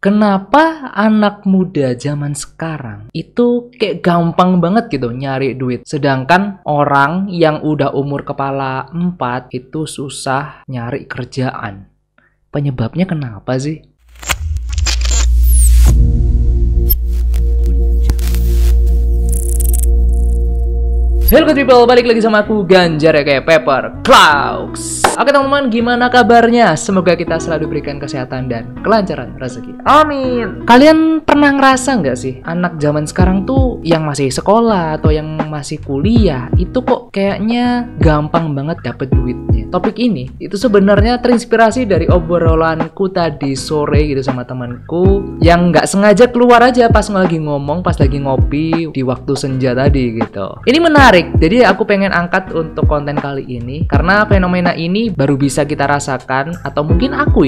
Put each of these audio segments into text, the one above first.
Kenapa anak muda zaman sekarang itu kayak gampang banget gitu nyari duit, sedangkan orang yang udah umur kepala 4 itu susah nyari kerjaan? Penyebabnya kenapa sih? Hello people, balik lagi sama aku Ganjar ya kayak Pepper Clouds. Oke teman-teman, gimana kabarnya? Semoga kita selalu diberikan kesehatan dan kelancaran rezeki. Amin. Kalian pernah ngerasa nggak sih anak zaman sekarang tuh yang masih sekolah atau yang masih kuliah itu kok kayaknya gampang banget dapet duitnya? Topik ini itu sebenarnya terinspirasi dari obrolanku tadi sore gitu sama temanku yang nggak sengaja keluar aja pas lagi ngomong, pas lagi ngopi di waktu senja tadi gitu. Ini menarik, jadi aku pengen angkat untuk konten kali ini karena fenomena ini baru bisa kita rasakan, atau mungkin aku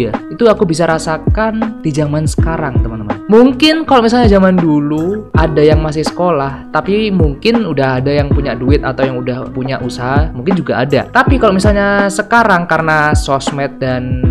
bisa rasakan di zaman sekarang teman-teman. Mungkin kalau misalnya zaman dulu ada yang masih sekolah, tapi mungkin udah ada yang punya duit atau yang udah punya usaha, mungkin juga ada. Tapi kalau misalnya sekarang karena sosmed dan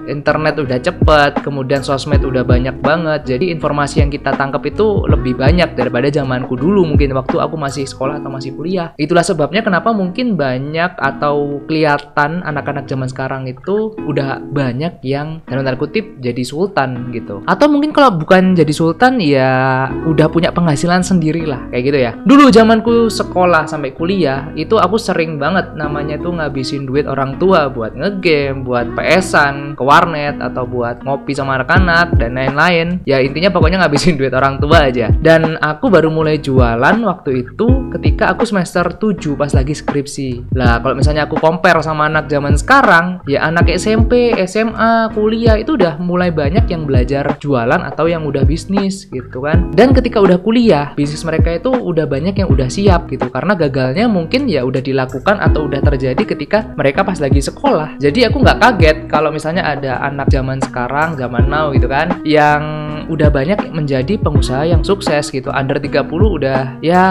internet udah cepet, kemudian sosmed udah banyak banget, jadi informasi yang kita tangkap itu lebih banyak daripada zamanku dulu, mungkin waktu aku masih sekolah atau masih kuliah. Itulah sebabnya kenapa mungkin banyak atau kelihatan anak-anak zaman sekarang itu udah banyak yang dalam tanda kutip jadi sultan gitu. Atau mungkin kalau bukan jadi sultan ya udah punya penghasilan sendiri lah, kayak gitu ya. Dulu zamanku sekolah sampai kuliah itu aku sering banget namanya tuh ngabisin duit orang tua buat ngegame, buat PS-an, ke warnet, atau buat ngopi sama anak-anak dan lain-lain. Ya intinya pokoknya ngabisin duit orang tua aja. Dan aku baru mulai jualan waktu itu ketika aku semester 7 pas lagi skripsi. Lah kalau misalnya aku compare sama anak zaman sekarang, ya anak SMP, SMA, kuliah itu udah mulai banyak yang belajar jualan atau yang udah bisnis gitu kan. Dan ketika udah kuliah, bisnis mereka itu udah banyak yang udah siap gitu, karena gagalnya mungkin ya udah dilakukan atau udah terjadi ketika mereka pas lagi sekolah. Jadi aku nggak kaget kalau misalnya ada anak zaman sekarang, zaman now gitu kan, yang udah banyak menjadi pengusaha yang sukses gitu. Under 30 udah ya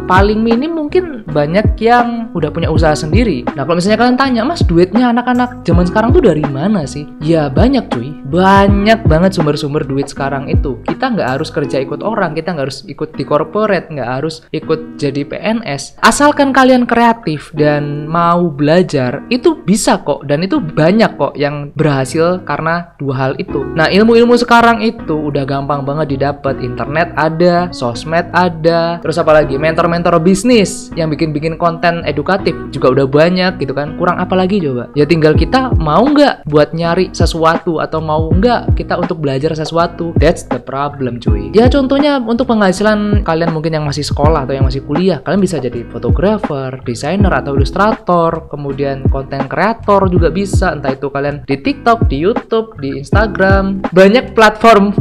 paling minim mungkin banyak yang udah punya usaha sendiri. Nah kalau misalnya kalian tanya, mas duitnya anak-anak zaman sekarang tuh dari mana sih? Ya banyak cuy, banyak banget sumber-sumber duit sekarang itu. Kita nggak harus kerja ikut orang, kita nggak harus ikut di corporate, nggak harus ikut jadi PNS. Asalkan kalian kreatif dan mau belajar, itu bisa kok, dan itu banyak kok yang berhasil karena dua hal itu. Nah ilmu-ilmu sekarang itu udah gampang banget didapat. Internet ada, sosmed ada, terus apalagi mentor-mentor bisnis yang bikin konten edukatif juga udah banyak gitu kan. Kurang apa lagi coba? Ya tinggal kita mau nggak buat nyari sesuatu, atau mau nggak kita untuk belajar sesuatu. That's the problem cuy. Ya contohnya untuk penghasilan kalian mungkin yang masih sekolah atau yang masih kuliah, kalian bisa jadi fotografer, desainer atau ilustrator, kemudian konten kreator juga bisa, entah itu kalian di TikTok, di YouTube, di Instagram. Banyak platform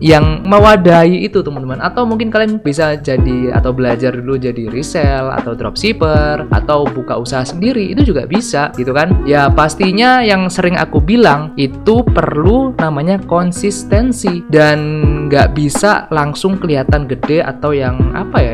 yang mewadahi itu teman-teman. Atau mungkin kalian bisa jadi atau belajar dulu jadi resell atau dropshipper atau buka usaha sendiri, itu juga bisa gitu kan. Ya pastinya yang sering aku bilang itu perlu namanya konsistensi, dan nggak bisa langsung kelihatan gede atau yang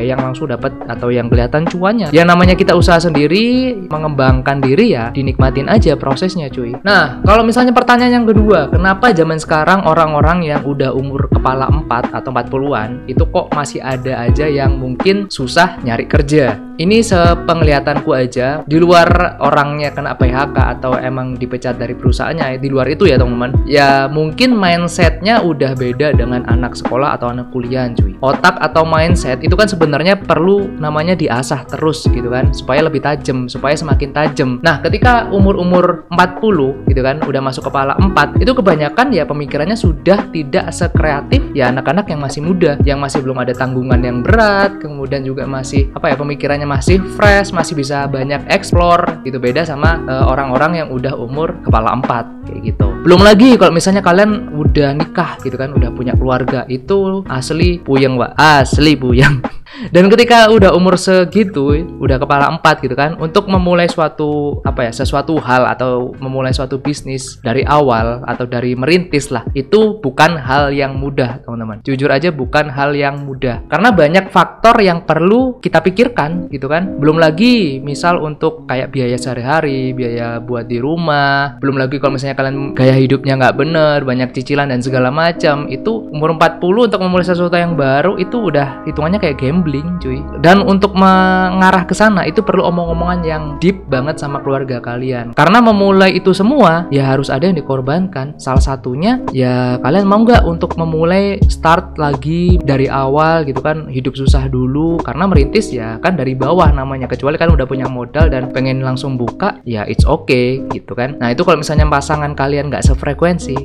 yang langsung dapat atau yang kelihatan cuannya. Yang namanya kita usaha sendiri, mengembangkan diri ya dinikmatin aja prosesnya cuy. Nah kalau misalnya pertanyaan yang kedua, kenapa zaman sekarang orang-orang yang udah umur kepala 4 atau 40-an itu kok masih ada aja yang mungkin susah nyari kerja? Ini sepenglihatanku aja, di luar orangnya kena PHK atau emang dipecat dari perusahaannya, di luar itu ya teman-teman, ya mungkin mindsetnya udah beda dengan anak sekolah atau anak kuliah cuy. Otak atau mindset itu kan sebenarnya perlu namanya diasah terus gitu kan, supaya lebih tajam, supaya semakin tajam. Nah ketika umur-umur 40 gitu kan, udah masuk kepala 4, itu kebanyakan ya pemikirannya sudah tidak sekreatif ya anak-anak yang masih muda, yang masih belum ada tanggungan yang berat, kemudian juga masih pemikirannya masih fresh, masih bisa banyak explore gitu. Beda sama orang-orang yang udah umur kepala 4 kayak gitu. Belum lagi kalau misalnya kalian udah nikah gitu kan, udah punya keluarga, itu asli puyeng, Pak. Asli puyeng. Dan ketika udah umur segitu, udah kepala 4 gitu kan, untuk memulai suatu sesuatu hal atau memulai suatu bisnis dari awal atau dari merintis lah, itu bukan hal yang mudah, teman-teman. Jujur aja bukan hal yang mudah. Karena banyak faktor yang perlu kita pikirkan gitu kan. Belum lagi misal untuk kayak biaya sehari-hari, biaya buat di rumah, belum lagi kalau misalnya kalian gaya hidupnya nggak bener, banyak cicilan dan segala macam. Itu umur 40 untuk memulai sesuatu yang baru itu udah hitungannya kayak gambling, cuy. Dan untuk mengarah ke sana itu perlu omong-omongan yang deep banget sama keluarga kalian. Karena memulai itu semua ya harus ada yang dikorbankan. Salah satunya ya kalian mau nggak untuk memulai start lagi dari awal gitu kan, hidup susah dulu. Karena merintis ya kan dari bawah namanya, kecuali kan udah punya modal dan pengen langsung buka, ya it's okay gitu kan. Nah itu kalau misalnya pasangan kalian nggak sefrekuensi,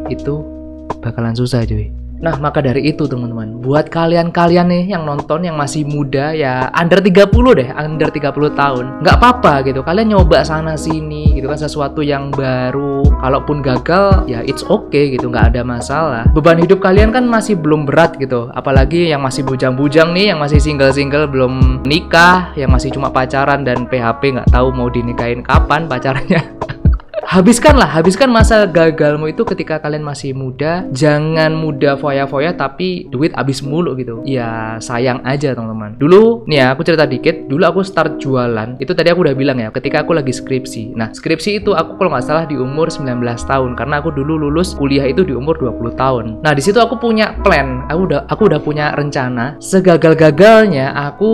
itu bakalan susah, cuy. Nah, maka dari itu teman-teman, buat kalian-kalian nih yang nonton yang masih muda, ya under 30 deh, under 30 tahun, nggak apa-apa gitu, kalian nyoba sana sini gitu kan, sesuatu yang baru. Kalaupun gagal, ya it's okay gitu, nggak ada masalah. Beban hidup kalian kan masih belum berat gitu, apalagi yang masih bujang-bujang nih, yang masih single-single, belum nikah, yang masih cuma pacaran dan PHP, nggak tahu mau dinikahin kapan pacarnya. Habiskan masa gagalmu itu ketika kalian masih muda. Jangan muda foya-foya tapi duit habis mulu gitu. Ya sayang aja teman-teman. Dulu nih ya, aku cerita dikit. Dulu aku start jualan. Itu tadi aku udah bilang ya, ketika aku lagi skripsi. Nah, skripsi itu aku kalau nggak salah di umur 19 tahun. Karena aku dulu lulus kuliah itu di umur 20 tahun. Nah, di situ aku punya plan. Aku udah punya rencana. Segagal-gagalnya aku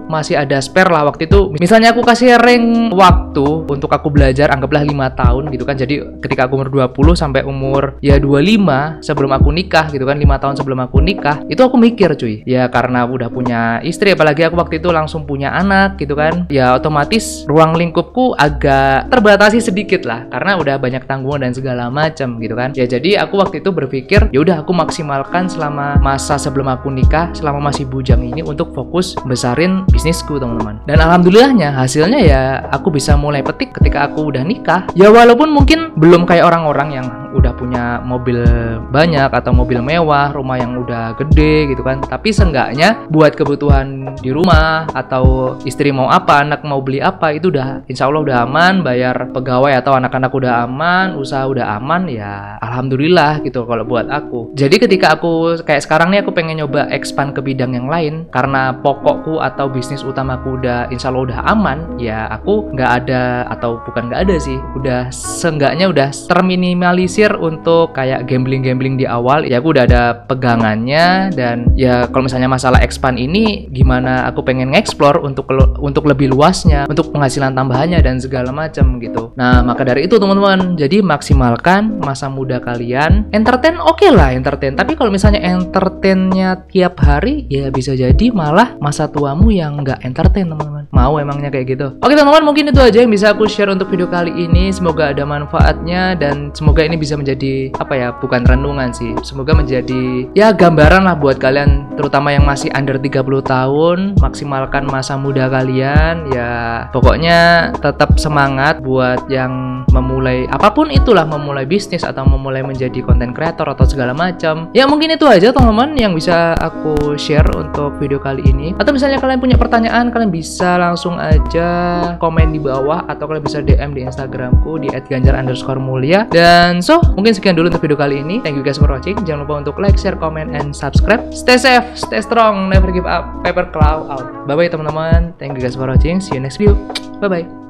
masih ada spare lah waktu itu. Misalnya aku kasih rank waktu untuk aku belajar, anggaplah 5 tahun gitu kan. Jadi ketika aku umur 20 sampai umur ya 25 sebelum aku nikah gitu kan, 5 tahun sebelum aku nikah, itu aku mikir cuy, ya karena udah punya istri, apalagi aku waktu itu langsung punya anak gitu kan, ya otomatis ruang lingkupku agak terbatasi sedikit lah karena udah banyak tanggungan dan segala macam gitu kan. Ya jadi aku waktu itu berpikir ya udah aku maksimalkan selama masa sebelum aku nikah, selama masih bujang ini untuk fokus besarin bisnisku teman-teman. Dan alhamdulillahnya hasilnya ya aku bisa mulai petik ketika aku udah nikah. Ya walaupun mungkin belum kayak orang-orang yang udah punya mobil banyak atau mobil mewah, rumah yang udah gede gitu kan, tapi seenggaknya buat kebutuhan di rumah atau istri mau apa, anak mau beli apa, itu udah insya Allah udah aman, bayar pegawai atau anak-anak udah aman, usaha udah aman, ya alhamdulillah gitu kalau buat aku. Jadi ketika aku kayak sekarang nih aku pengen nyoba expand ke bidang yang lain karena pokokku atau bisnis utamaku udah insya Allah udah aman, ya aku nggak ada, atau bukan nggak ada sih, udah seenggaknya udah terminimalisir untuk kayak gambling di awal. Ya aku udah ada pegangannya, dan ya kalau misalnya masalah expand ini gimana aku pengen nge-explore untuk lebih luasnya, untuk penghasilan tambahannya dan segala macam gitu. Nah maka dari itu teman-teman, jadi maksimalkan masa muda kalian. Entertain oke lah entertain, tapi kalau misalnya entertainnya tiap hari, ya bisa jadi malah masa tuamu yang nggak entertain teman-teman. Mau emangnya kayak gitu? Oke teman-teman, mungkin itu aja yang bisa aku share untuk video kali ini. Semoga ada manfaatnya dan semoga ini bisa menjadi bukan renungan sih, semoga menjadi ya gambaran lah buat kalian, terutama yang masih under 30 tahun. Maksimalkan masa muda kalian, ya pokoknya tetap semangat buat yang memulai apapun itulah, memulai bisnis atau memulai menjadi content creator atau segala macam. Ya mungkin itu aja teman-teman yang bisa aku share untuk video kali ini. Atau misalnya kalian punya pertanyaan, kalian bisa langsung aja komen di bawah atau kalian bisa DM di Instagramku di @ganjar_mulia. Dan mungkin sekian dulu untuk video kali ini. Thank you guys for watching. Jangan lupa untuk like, share, comment, and subscribe. Stay safe, stay strong, never give up. Paper Cloud out. Bye bye teman-teman. Thank you guys for watching. See you next video. Bye bye.